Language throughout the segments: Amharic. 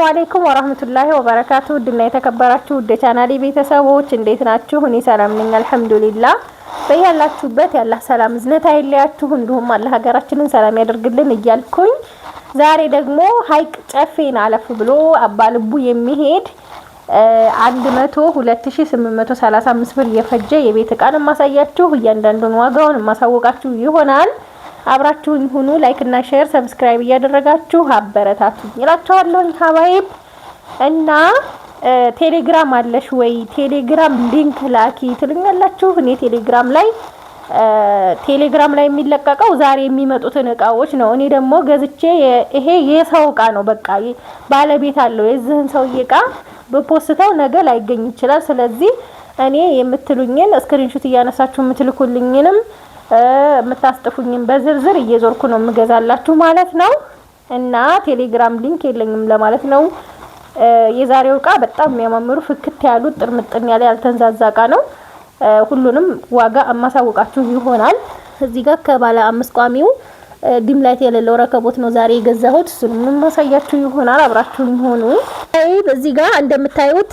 ሰላም አለይኩም ወራህመቱላሂ ወበረካቱ። ድና የተከበራችሁ ውድ ቻናሌ ቤተሰቦች እንዴት ናችሁ? እኔ ሰላም ነኝ አልሐምዱሊላህ። በያላችሁበት ያላህ ሰላም እዝነት አይለያችሁ፣ እንዲሁም አላህ ሀገራችንን ሰላም ያደርግልን እያልኩኝ ዛሬ ደግሞ ሀይቅ ጨፌን አለፍ ብሎ አባልቡ የሚሄድ 102,835 ብር የፈጀ የቤት ዕቃን ማሳያችሁ፣ እያንዳንዱን ዋጋውን ማሳወቃችሁ ይሆናል። አብራችሁኝ ሁኑ። ላይክ እና ሼር ሰብስክራይብ እያደረጋችሁ አበረታቱኝ እላችኋለሁ ሀባይብ። እና ቴሌግራም አለሽ ወይ ቴሌግራም ሊንክ ላኪ ትሉኛላችሁ። እኔ ቴሌግራም ላይ የሚለቀቀው ዛሬ የሚመጡትን እቃዎች ነው። እኔ ደግሞ ገዝቼ ይሄ የሰው እቃ ነው፣ በቃ ባለቤት አለው የዚህን ሰውዬ እቃ በፖስተው ነገ ላይገኝ ይችላል። ስለዚህ እኔ የምትሉኝን ስክሪንሾት እያነሳችሁ የምትልኩልኝንም የምታስጥፉኝን በዝርዝር እየዞርኩ ነው የምገዛላችሁ ማለት ነው። እና ቴሌግራም ሊንክ የለኝም ለማለት ነው። የዛሬው እቃ በጣም የሚያማምሩ ፍክት ያሉ ጥርምጥን ያለ ያልተንዛዛ እቃ ነው። ሁሉንም ዋጋ አማሳውቃችሁ ይሆናል። እዚህ ጋር ከባለ 5 ቋሚው ዲም ላይት የሌለው ረከቦት ነው ዛሬ የገዛሁት። እሱንም ማሳያችሁ ይሆናል። አብራችሁኝ ሆኑ። እዚህ ጋር እንደምታዩት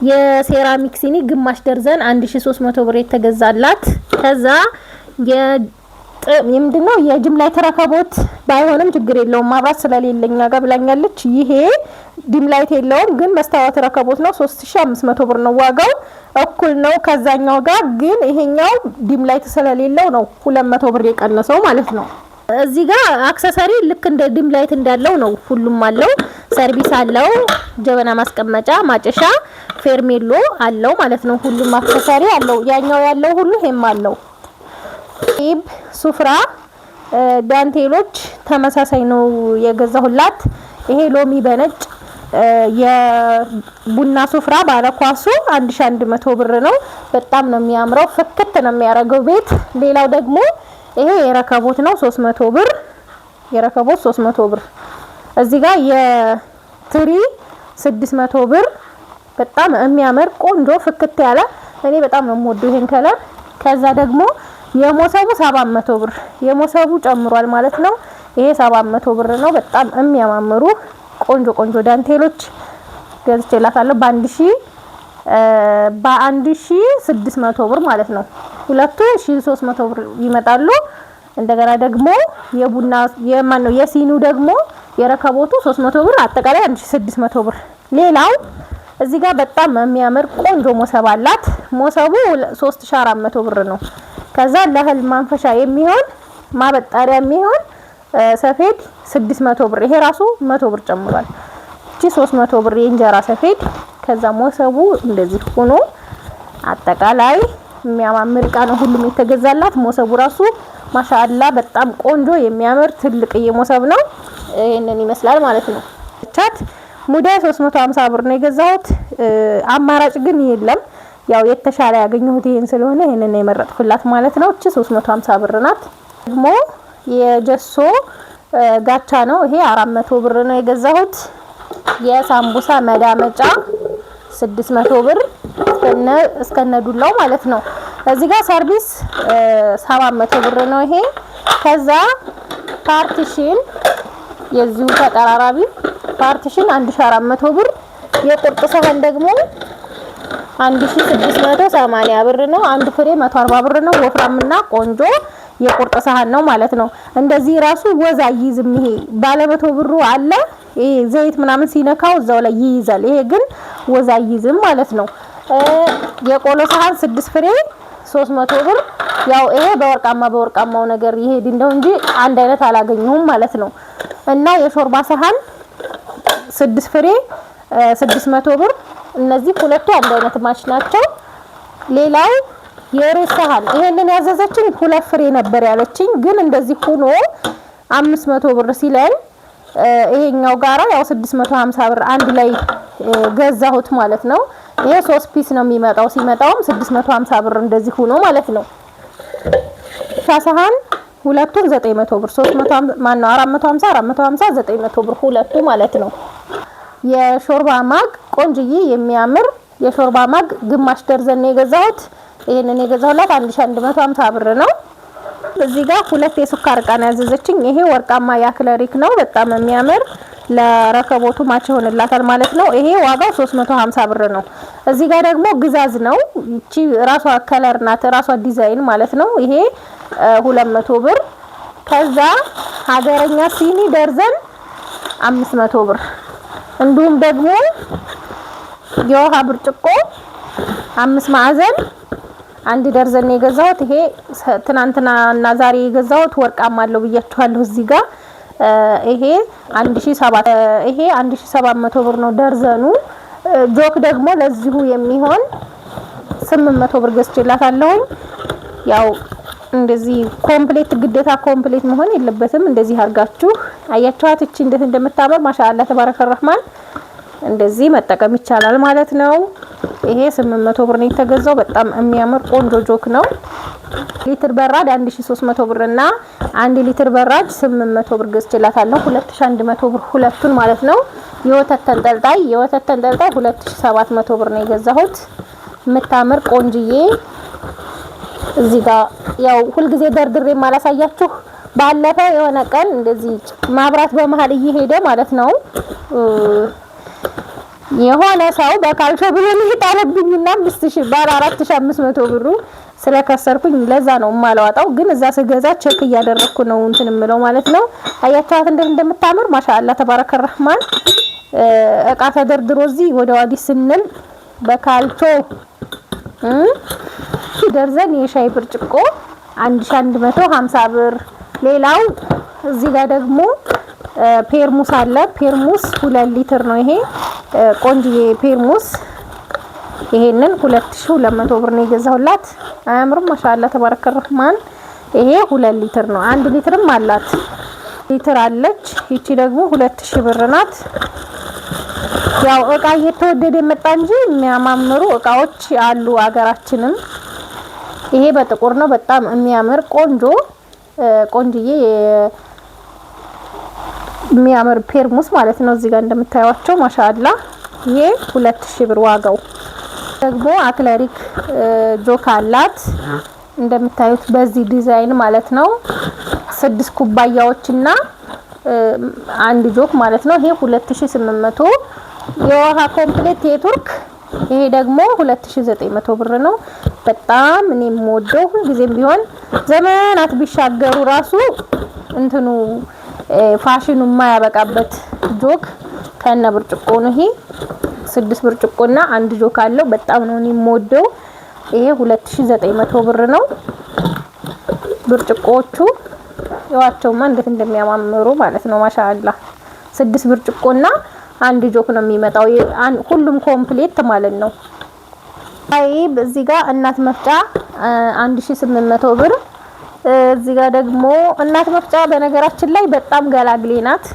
የሴራሚክ ሲኒ ግማሽ ደርዘን 1300 ብር የተገዛላት። ከዛ ምንድነው የጅም ላይት ረከቦት ባይሆንም ችግር የለውም ማብራት ስለሌለኛ ጋር ብላኛለች። ይሄ ዲም ላይት የለውም ግን መስታወት ረከቦት ነው። 3500 ብር ነው ዋጋው፣ እኩል ነው ከዛኛው ጋር። ግን ይሄኛው ዲም ላይት ስለሌለው ነው 200 ብር የቀነሰው ማለት ነው። እዚህ ጋር አክሰሰሪ ልክ እንደ ዲም ላይት እንዳለው ነው፣ ሁሉም አለው። ሰርቪስ አለው፣ ጀበና ማስቀመጫ፣ ማጨሻ፣ ፌርሜሎ አለው ማለት ነው። ሁሉም አክሰሰሪ አለው። ያኛው ያለው ሁሉ ይሄም አለው። ኢብ ሱፍራ ዳንቴሎች ተመሳሳይ ነው የገዛሁላት። ይሄ ሎሚ በነጭ የቡና ሱፍራ ባለኳሱ 1100 ብር ነው። በጣም ነው የሚያምረው፣ ፍክት ነው የሚያረገው ቤት። ሌላው ደግሞ ይሄ የረከቦት ነው 300 ብር፣ የረከቦት 300 ብር። እዚህ ጋር የትሪ 600 ብር። በጣም የሚያምር ቆንጆ ፍክት ያለ እኔ በጣም ነው የምወደው ይሄን ከለር። ከዛ ደግሞ የሞሰቡ 700 ብር፣ የሞሰቡ ጨምሯል ማለት ነው። ይሄ 700 ብር ነው። በጣም የሚያማምሩ ቆንጆ ዳንቴሎች ገዝቼላታለሁ በ1600 ብር ማለት ነው። ሁለቱ 1300 ብር ይመጣሉ። እንደገና ደግሞ የቡና የሲኒው ደግሞ የረከቦቱ 300 ብር፣ አጠቃላይ 1600 ብር። ሌላው እዚህ ጋር በጣም የሚያምር ቆንጆ ሞሰብ አላት። ሞሰቡ 3400 ብር ነው። ከዛ ለእህል ማንፈሻ የሚሆን ማበጣሪያ የሚሆን ሰፌድ 600 ብር። ይሄ ራሱ 100 ብር ጨምሯል። እቺ 300 ብር የእንጀራ ሰፌድ። ከዛ ሞሰቡ እንደዚህ ሆኖ አጠቃላይ የሚያማምር እቃ ነው ሁሉም የተገዛላት። ሞሰቡ ራሱ ማሻአላ በጣም ቆንጆ የሚያምር ትልቅዬ ሞሰብ ነው። ይሄንን ይመስላል ማለት ነው። ቻት ሙዳይ 350 ብር ነው የገዛሁት። አማራጭ ግን የለም፣ ያው የተሻለ ያገኘሁት ይሄን ስለሆነ ይሄንን ነው የመረጥኩላት ማለት ነው። እቺ 350 ብር ናት። ደግሞ የጀሶ ጋቻ ነው። ይሄ 400 ብር ነው የገዛሁት። የሳምቡሳ መዳመጫ 600 ብር እስከነ ዱላው ማለት ነው። እዚህ ጋር ሰርቪስ 700 ብር ነው ይሄ። ከዛ ፓርቲሽን የዚሁ ተቀራራቢ ፓርቲሽን 1400 ብር። የቁርጥ ሰሃን ደግሞ 1680 ብር ነው። አንድ ፍሬ 140 ብር ነው። ወፍራምና ቆንጆ የቁርጥ ሰሃን ነው ማለት ነው። እንደዚህ ራሱ ወዛ ይይዝም። ይሄ ባለ 100 ብሩ አለ፣ ይሄ ዘይት ምናምን ሲነካው እዛው ላይ ይይዛል። ይሄ ግን ወዛ ይይዝም ማለት ነው። የቆሎ ሰሃን 6 ፍሬ 300 ብር። ያው ይሄ በወርቃማው ነገር ይሄድ እንደው እንጂ አንድ አይነት አላገኘሁም ማለት ነው። እና የሾርባ ሰሃን 6 ፍሬ 600 ብር። እነዚህ ሁለቱ አንድ አይነት ማች ናቸው። ሌላው የሩዝ ሰሃን ይሄንን ያዘዘችኝ 2 ፍሬ ነበር ያለችኝ፣ ግን እንደዚህ ሆኖ 500 ብር ሲለኝ ይሄኛው ጋራ ያው 650 ብር አንድ ላይ ገዛሁት ማለት ነው። ይሄ 3 ፒስ ነው የሚመጣው። ሲመጣውም 650 ብር እንደዚህ ሆኖ ማለት ነው። ሰሃን ሁለቱን 900 ብር 350 ማነው 450 900 ብር ሁለቱ ማለት ነው። የሾርባ ማግ ቆንጅዬ የሚያምር የሾርባ ማግ ግማሽ ደርዘን ነው የገዛሁት። ይሄንን የገዛሁላት 1150 ብር ነው። እዚህ ጋር ሁለት የሱካር ዕቃ ነው ያዘዘችኝ። ይሄ ወርቃማ ያክለሪክ ነው፣ በጣም የሚያምር ለረከቦቱ ማች ሆነላታል ማለት ነው። ይሄ ዋጋው 350 ብር ነው። እዚህ ጋር ደግሞ ግዛዝ ነው። እቺ ራሷ ከለር ናት፣ ራሷ ዲዛይን ማለት ነው። ይሄ 200 ብር። ከዛ ሀገረኛ ሲኒ ደርዘን 500 ብር። እንዲሁም ደግሞ የውሃ ብርጭቆ 5 ማዕዘን አንድ ደርዘን የገዛሁት። ይሄ ትናንትና እና ዛሬ የገዛሁት ወርቃማ አለው ብያችኋለሁ እዚህ ጋር። ይሄ 1700 ብር ነው ደርዘኑ። ጆክ ደግሞ ለዚሁ የሚሆን 800 ብር ገዝቼላታለሁ። ያው እንደዚህ ኮምፕሌት ግዴታ ኮምፕሌት መሆን የለበትም። እንደዚህ አድርጋችሁ አያችኋት እቺ እንዴት እንደምታምር ማሻአላ ተባረከ ረህማን። እንደዚህ መጠቀም ይቻላል ማለት ነው። ይሄ 800 ብር ነው የተገዛው። በጣም የሚያምር ቆንጆ ጆክ ነው። ሊትር በራድ 1300 ብር እና 1 ሊትር በራድ 800 ብር ገዝቼላታለሁ። 2100 ብር ሁለቱን ማለት ነው። የወተት ተንጠልጣይ 2700 ብር ነው የገዛሁት። የምታምር ቆንጅዬ እዚህ ጋር ያው ሁልጊዜ ደርድሬ ማላሳያችሁ ባለፈ የሆነ ቀን እንደዚህ ማብራት በመሃል እየሄደ ማለት ነው የሆነ ሰው በካልቾ ብሎ ይጣለብኝና 4500 ብሩ ስለከሰርኩኝ ለዛ ነው የማላወጣው። ግን እዛ ስገዛ ቼክ እያደረኩ ነው እንትን የምለው ማለት ነው። አያቻት እንዴት እንደምታምር ማሻአላ ተባረከ ረህማን። እቃ ተደርድሮ እዚህ ወደ ዋዲ ስንል በካልቾ ደርዘን የሻይ ብርጭቆ 1150 ብር። ሌላው እዚህ ጋር ደግሞ ፔርሙስ አለ። ፔርሙስ 2 ሊትር ነው ይሄ ቆንጆዬ ፔርሙስ። ይሄንን 2200 ብር ነው የገዛሁላት። አያምርም? ማሻአላ ተባረከ ረህማን። ይሄ 2 ሊትር ነው። 1 ሊትርም አላት ሊትር አለች። ይቺ ደግሞ 2000 ብር ናት። ያው እቃ እየተወደደ መጣ እንጂ የሚያማምሩ እቃዎች አሉ አገራችንም። ይሄ በጥቁር ነው በጣም የሚያምር ቆንጆዬ የሚያምር ፔርሙስ ማለት ነው። እዚህ ጋር እንደምታዩዋቸው ማሻአላ። ይሄ 2000 ብር ዋጋው። ደግሞ አክለሪክ ጆክ አላት እንደምታዩት በዚህ ዲዛይን ማለት ነው። 6 ኩባያዎችና አንድ ጆክ ማለት ነው። ይሄ 2800 የውሃ ኮምፕሌት የቱርክ። ይሄ ደግሞ 2900 ብር ነው። በጣም እኔ የምወደው ሁልጊዜም ቢሆን ዘመናት ቢሻገሩ ራሱ እንትኑ ፋሽኑ የማያበቃበት ጆክ ከነ ብርጭቆ ነው። ይሄ 6 ብርጭቆና አንድ ጆክ አለው። በጣም ነው እኔ የምወደው። ይሄ 2900 ብር ነው። ብርጭቆቹ ያዋቸውማ እንዴት እንደሚያማምሩ ማለት ነው ማሻአላ። 6 ብርጭቆና አንድ ጆክ ነው የሚመጣው ሁሉም ኮምፕሌት ማለት ነው። አይ በዚህ ጋር እናት መፍጫ 1800 ብር። እዚህ ጋር ደግሞ እናት መፍጫ በነገራችን ላይ በጣም ገላግሌ ናት።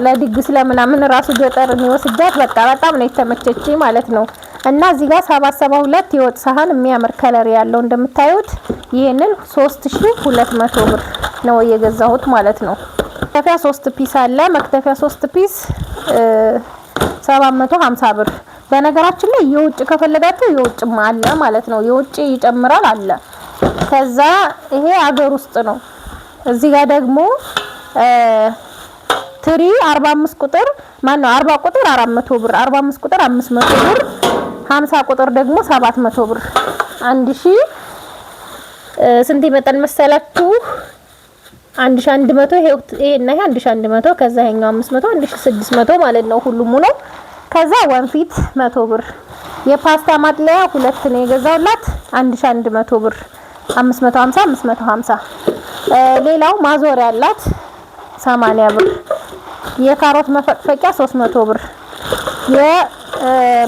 ለድግስ ለምናምን ራሱ ገጠር ነው ወስጃት በጣም ነው የተመቸች ማለት ነው። እና እዚህ ጋር 772 የወጥ ሳህን የሚያምር ከለር ያለው እንደምታዩት ይሄንን 3200 ብር ነው የገዛሁት ማለት ነው። መክተፊያ 3 ፒስ አለ። መክተፊያ 3 ፒስ 750 ብር። በነገራችን ላይ የውጭ ከፈለጋችሁ የውጭም አለ ማለት ነው። የውጭ ይጨምራል አለ። ከዛ ይሄ አገር ውስጥ ነው። እዚህ ጋር ደግሞ ትሪ 45 ቁጥር ማነው 40 ቁጥር 400 ብር፣ 45 ቁጥር 500 ብር፣ 50 ቁጥር ደግሞ 700 ብር። 1000 ስንት ይመጣል መሰላችሁ? 1100 ይሄና ይሄ 1100 ከዛ ይሄኛው 500 1600 ማለት ነው ሁሉም ነው። ከዛ ወንፊት 100 ብር። የፓስታ ማጥለያ 2 ነው የገዛውላት 1100 ብር 550 ሌላው ማዞሪያ አላት 80 ብር። የካሮት መፈቅፈቂያ 300 ብር።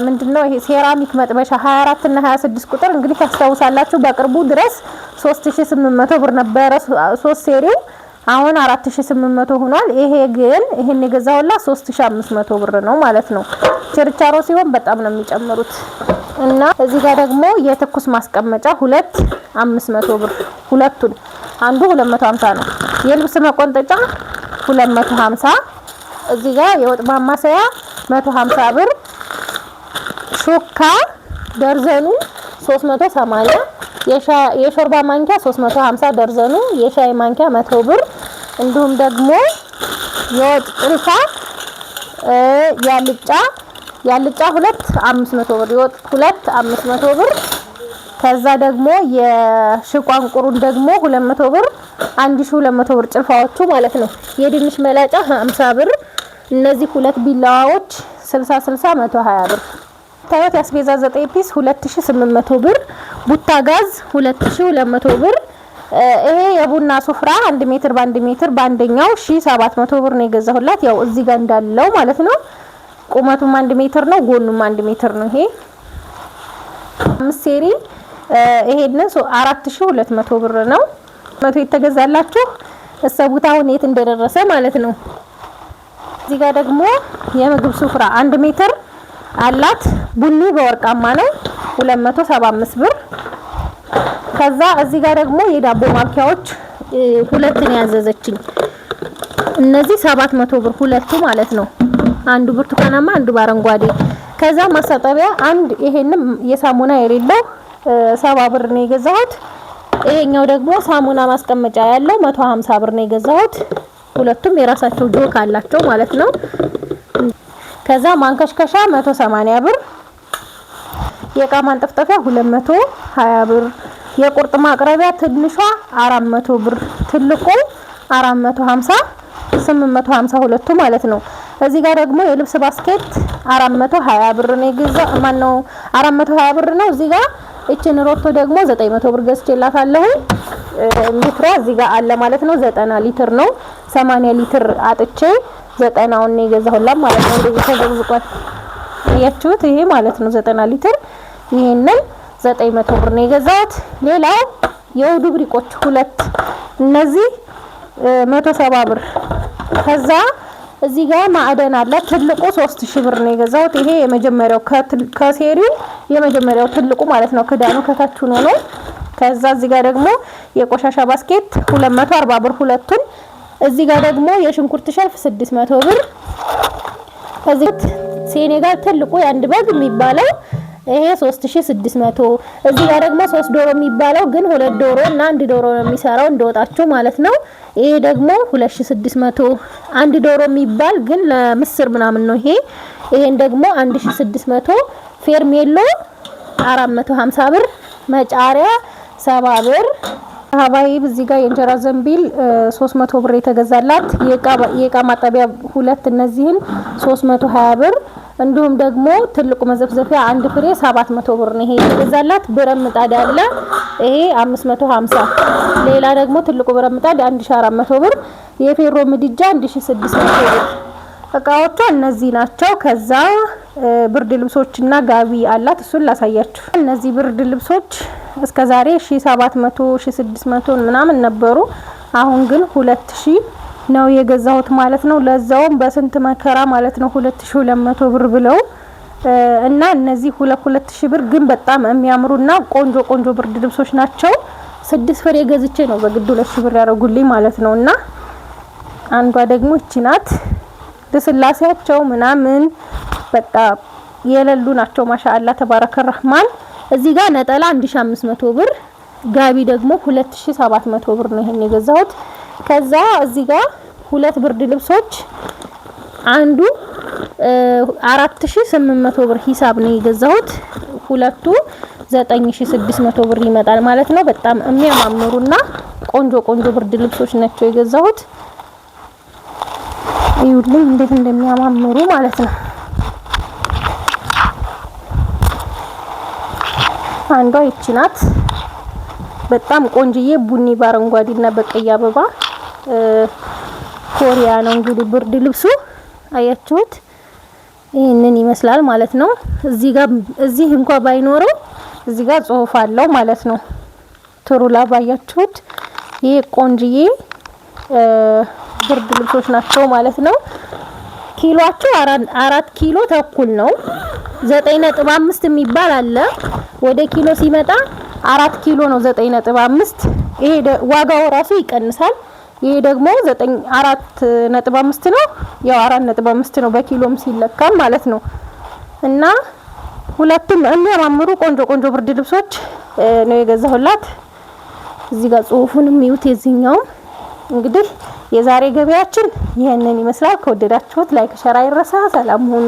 ምንድነው ይሄ ሴራሚክ መጥበሻ 24 እና 26 ቁጥር እንግዲህ ታስታውሳላችሁ በቅርቡ ድረስ 3800 ብር ነበረ 3 ሴሪው አሁን 4800 ሆኗል። ይሄ ግን ይሄን የገዛውላት 3500 ብር ነው ማለት ነው። ችርቻሮ ሲሆን በጣም ነው የሚጨምሩት። እና እዚህ ጋር ደግሞ የትኩስ ማስቀመጫ 500 ብር ሁለቱን አንዱ 250 ነው። የልብስ መቆንጠጫ 250። እዚህ ጋር የወጥ ማማሰያ 150 ብር። ሹካ ደርዘኑ 380። የሾርባ ማንኪያ 350 ደርዘኑ። የሻይ ማንኪያ 100 ብር። እንዲሁም ደግሞ የወጥ ጭልፋ ያልጫ 2 500 ብር ይወጥ 2 500 ብር። ከዛ ደግሞ የሽቋንቁሩን ደግሞ 200 ብር 1200 ብር ጭልፋዎቹ ማለት ነው። የድንች መላጫ 50 ብር። እነዚህ ሁለት ቢላዋዎች 60 120 ብር። ታዩት ያስቤዛ 9 ፒስ 2800 ብር። ቡታ ጋዝ 2200 ብር። ይሄ የቡና ሱፍራ 1 ሜትር በ1 ሜትር በአንደኛው 1700 ብር ነው የገዛሁላት። ያው እዚህ ጋር እንዳለው ማለት ነው። ቁመቱም 1 ሜትር ነው፣ ጎኑም 1 ሜትር ነው። ይሄ 5 ሴሪ ይሄንን 4200 ብር ነው። መቶ የተገዛላችሁ እሰቡት አሁን የት እንደደረሰ ማለት ነው። እዚህ ጋር ደግሞ የምግብ ሱፍራ 1 ሜትር አላት። ቡኒ በወርቃማ ነው 275 ብር። ከዛ እዚህ ጋር ደግሞ የዳቦ ማብኪያዎች ሁለት ነው ያዘዘችኝ። እነዚህ 700 ብር ሁለቱ ማለት ነው። አንዱ ብርቱካናማ አንዱ በአረንጓዴ። ከዛ ማሳጠቢያ አንድ ይሄንም የሳሙና የሌለው 70 ብር ነው የገዛሁት። ይሄኛው ደግሞ ሳሙና ማስቀመጫ ያለው 150 ብር ነው የገዛሁት። ሁለቱም የራሳቸው ጆክ አላቸው ማለት ነው። ከዛ ማንከሽከሻ 180 ብር። የእቃ ማንጠፍጠፊያ 220 ብር። የቁርጥ ማቅረቢያ ትንሿ 400 ብር፣ ትልቁ 450 850 ሁለቱ ማለት ነው። እዚህ ጋር ደግሞ የልብስ ባስኬት 420 ብር ነው የገዛው። ማነው 420 ብር ነው። እዚህ ጋር እቺን ሮቶ ደግሞ 900 ብር ገዝቼላታለሁ። ሊትሯ እዚህ ጋር አለ ማለት ነው። 90 ሊትር ነው። 80 ሊትር አጥቼ 90ውን ነው የገዛሁላት ማለት ነው። እንደዚህ ተዘብዝቋል ያያችሁት ይሄ ማለት ነው 90 ሊትር። ይሄንን 900 ብር ነው የገዛሁት። ሌላው የውዱ ብሪቆች ሁለት እነዚህ 170 ብር። ከዛ እዚህ ጋር ማዕደን አለ ትልቁ 3000 ብር ነው የገዛሁት። ይሄ የመጀመሪያው ከሴሪው የመጀመሪያው ትልቁ ማለት ነው። ክዳኑ ከታች ሆኖ ነው። ከዛ እዚህ ጋር ደግሞ የቆሻሻ ባስኬት 240 ብር ሁለቱን። እዚህ ጋር ደግሞ የሽንኩርት ሸልፍ 600 ብር። እዚህ ሴኔጋል ትልቁ የአንድ በግ የሚባለው ይሄ 3600። እዚህ ጋር ደግሞ 3 ዶሮ የሚባለው ግን 2 ዶሮ እና 1 ዶሮ ነው የሚሰራው እንደወጣችሁ ማለት ነው። ይሄ ደግሞ 2600። 1 ዶሮ የሚባል ግን ለምስር ምናምን ነው ይሄ። ይሄን ደግሞ 1600። ፌርሜሎ 450 ብር። መጫሪያ 70 ብር። ሀባይብ እዚህ ጋር የእንጀራ ዘንቢል 300 ብር የተገዛላት። የእቃ ማጠቢያ ሁለት እነዚህን 320 ብር። እንዲሁም ደግሞ ትልቁ መዘፍዘፊያ አንድ ፍሬ 700 ብር ነው ይሄ የተገዛላት። ብረት ምጣድ አለ ይሄ 550። ሌላ ደግሞ ትልቁ ብረት ምጣድ 1400 ብር። የፌሮ ምድጃ 1600 ብር። እቃዎቿ እነዚህ ናቸው። ከዛ ብርድ ልብሶችና ጋቢ አላት እሱን ላሳያችሁ። እነዚህ ብርድ ልብሶች እስከዛሬ 1700 1600 ምናምን ነበሩ። አሁን ግን 2000 ነው የገዛሁት ማለት ነው። ለዛውም በስንት መከራ ማለት ነው 2200 ብር ብለው እና እነዚህ 2000 ብር ግን በጣም የሚያምሩና ቆንጆ ቆንጆ ብርድ ልብሶች ናቸው። 6 ፍሬ ገዝቼ ነው በግድ 2000 ብር ያደርጉልኝ ማለት ነው። እና አንዷ ደግሞ እቺ ናት። ለስላሴያቸው ምናምን በቃ የለሉ ናቸው። ማሻአላ ተባረከ ረህማን። እዚህ ጋር ነጠላ 1500 ብር፣ ጋቢ ደግሞ 2700 ብር ነው ይሄን የገዛሁት። ከዛ እዚህ ጋር ሁለት ብርድ ልብሶች አንዱ 4800 ብር ሂሳብ ነው የገዛሁት። ሁለቱ 9600 ብር ይመጣል ማለት ነው። በጣም የሚያማምሩና ቆንጆ ቆንጆ ብርድ ልብሶች ናቸው የገዛሁት። ይኸውልኝ እንዴት እንደሚያማምሩ ማለት ነው። አንዷ ይቺ ናት። በጣም ቆንጅዬ ቡኒ በአረንጓዴና በቀይ አበባ ኮሪያ ነው እንግዲህ ብርድ ልብሱ አያችሁት። ይሄንን ይመስላል ማለት ነው። እዚህ እንኳን ባይኖረው እዚህ ጋር ጽሁፍ አለው ማለት ነው። ትሩላ ባያችሁት። ይሄ ቆንጅዬ ብርድ ልብሶች ናቸው ማለት ነው። ኪሎአቸው 4 ኪሎ ተኩል ነው። 9.5 የሚባል አለ። ወደ ኪሎ ሲመጣ 4 ኪሎ ነው 9.5። ይሄ ዋጋው ራሱ ይቀንሳል። ይሄ ደግሞ 4.5 ነው። ያው 4.5 ነው በኪሎም ሲለካ ማለት ነው። እና ሁለቱም የሚያማምሩ ቆንጆ ቆንጆ ብርድ ልብሶች ነው የገዛሁላት። እዚህ ጋር ጽሁፉንም ይዩት። የዚህኛው እንግዲህ የዛሬ ገበያችን ይሄንን ይመስላል። ከወደዳችሁት ላይክ ሸር አይረሳ። ሰላም ሁኑ።